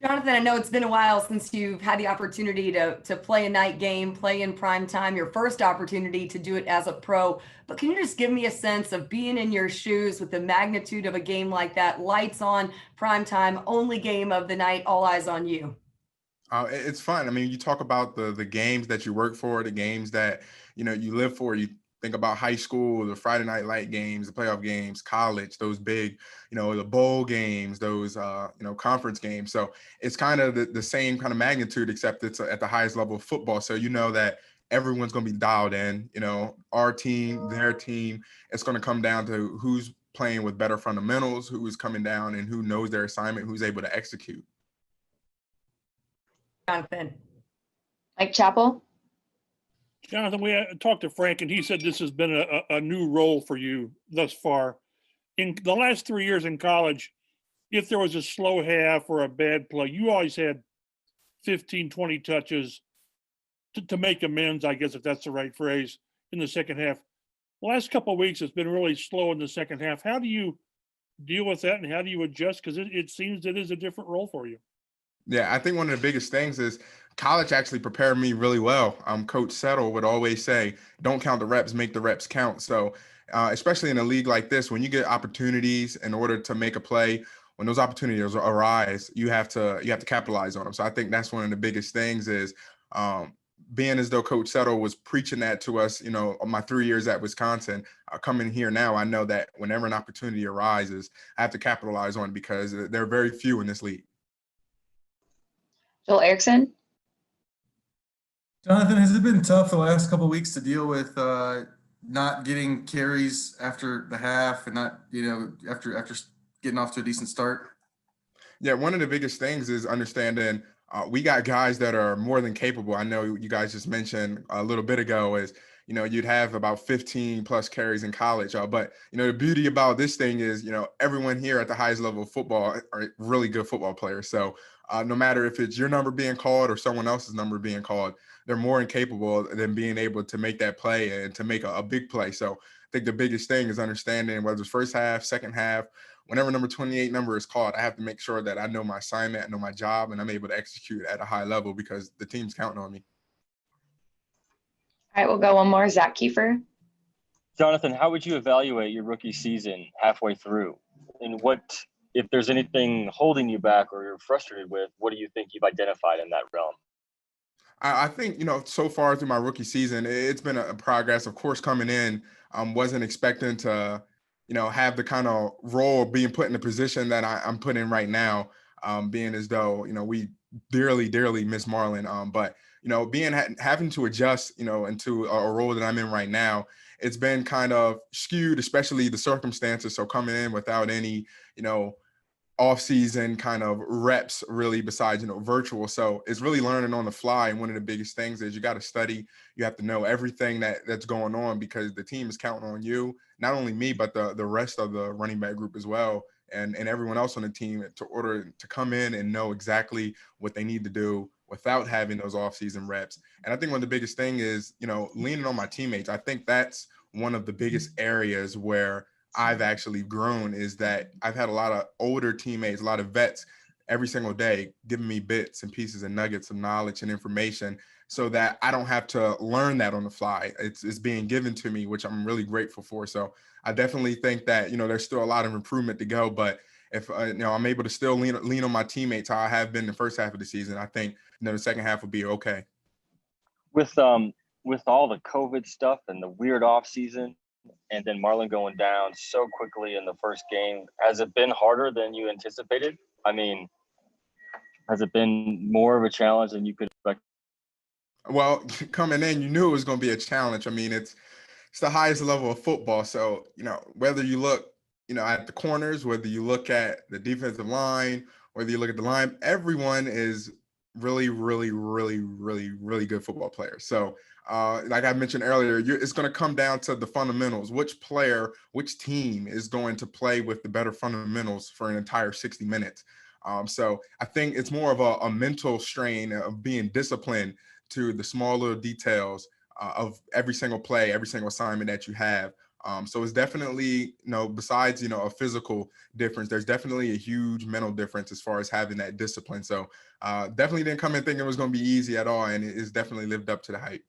Jonathan, I know it's been a while since you've had the opportunity to play a night game, play in prime time, your first opportunity to do it as a pro. But can you just give me a sense of being in your shoes with the magnitude of a game like that? Lights on, prime time, only game of the night, all eyes on you. It's fun. I mean, you talk about the games that you work for, the games that you live for. You think about high school, the Friday night light games, the playoff games, college, those big, the bowl games, those conference games. So it's kind of the same kind of magnitude, except it's at the highest level of football. So you know that everyone's going to be dialed in. Our team, their team. It's going to come down to who's playing with better fundamentals, who is coming down, and who knows their assignment, who's able to execute. Jonathan. Mike Chappell? Jonathan, we talked to Frank, and he said this has been a new role for you thus far. In the last 3 years in college, if there was a slow half or a bad play, you always had 15, 20 touches to make amends, I guess, if that's the right phrase, in the second half. The last couple of weeks, it's been really slow in the second half. How do you deal with that, and how do you adjust? Because it seems it is a different role for you. Yeah, I think one of the biggest things is college actually prepared me really well. Coach Settle would always say, don't count the reps, make the reps count. So especially in a league like this, when you get opportunities in order to make a play, when those opportunities arise, you have to capitalize on them. So I think that's one of the biggest things is being as though Coach Settle was preaching that to us, my 3 years at Wisconsin, coming here now, I know that whenever an opportunity arises, I have to capitalize on it because there are very few in this league. Joel Erickson? Jonathan, has it been tough the last couple of weeks to deal with not getting carries after the half and not, after getting off to a decent start? Yeah, one of the biggest things is understanding we got guys that are more than capable. I know you guys just mentioned a little bit ago is, you'd have about 15 plus carries in college. But, the beauty about this thing is, everyone here at the highest level of football are really good football players. So no matter if it's your number being called or someone else's number being called, they're more than capable than being able to make that play and to make a big play. So I think the biggest thing is understanding whether it's first half, second half, whenever number 28 number is called, I have to make sure that I know my assignment, I know my job, and I'm able to execute at a high level because the team's counting on me. All right, we'll go one more. Zach Kiefer? Jonathan, how would you evaluate your rookie season halfway through? And if there's anything holding you back or you're frustrated with, what do you think you've identified in that realm? I think, so far through my rookie season, it's been a progress. Of course, coming in, wasn't expecting to, have the kind of role being put in the position that I'm put in right now, being as though, we dearly, dearly miss Marlon. But, having to adjust, into a role that I'm in right now, it's been kind of skewed, especially the circumstances. So coming in without any, off-season kind of reps really besides, virtual. So it's really learning on the fly. And one of the biggest things is you got to study. You have to know everything that's going on because the team is counting on you, not only me, but the rest of the running back group as well. And everyone else on the team to come in and know exactly what they need to do without having those off-season reps. And I think one of the biggest thing is, leaning on my teammates. I think that's one of the biggest areas where I've actually grown is that I've had a lot of older teammates, a lot of vets every single day giving me bits and pieces and nuggets of knowledge and information so that I don't have to learn that on the fly. It's being given to me, which I'm really grateful for. So I definitely think that, there's still a lot of improvement to go, but if I'm able to still lean on my teammates how I have been the first half of the season, I think, the second half will be okay. With all the COVID stuff and the weird off season, and then Marlon going down so quickly in the first game, has it been harder than you anticipated? I mean, has it been more of a challenge than you could expect? Well, coming in, you knew it was going to be a challenge. I mean, it's the highest level of football. So, whether you look, at the corners, whether you look at the defensive line, whether you look at the line, everyone is really, really, really, really, really good football players. So, like I mentioned earlier, it's going to come down to the fundamentals. Which player, which team is going to play with the better fundamentals for an entire 60 minutes? So I think it's more of a mental strain of being disciplined to the small little details of every single play, every single assignment that you have. So it's definitely, besides, a physical difference, there's definitely a huge mental difference as far as having that discipline. So definitely didn't come in thinking it was going to be easy at all. And it's definitely lived up to the hype.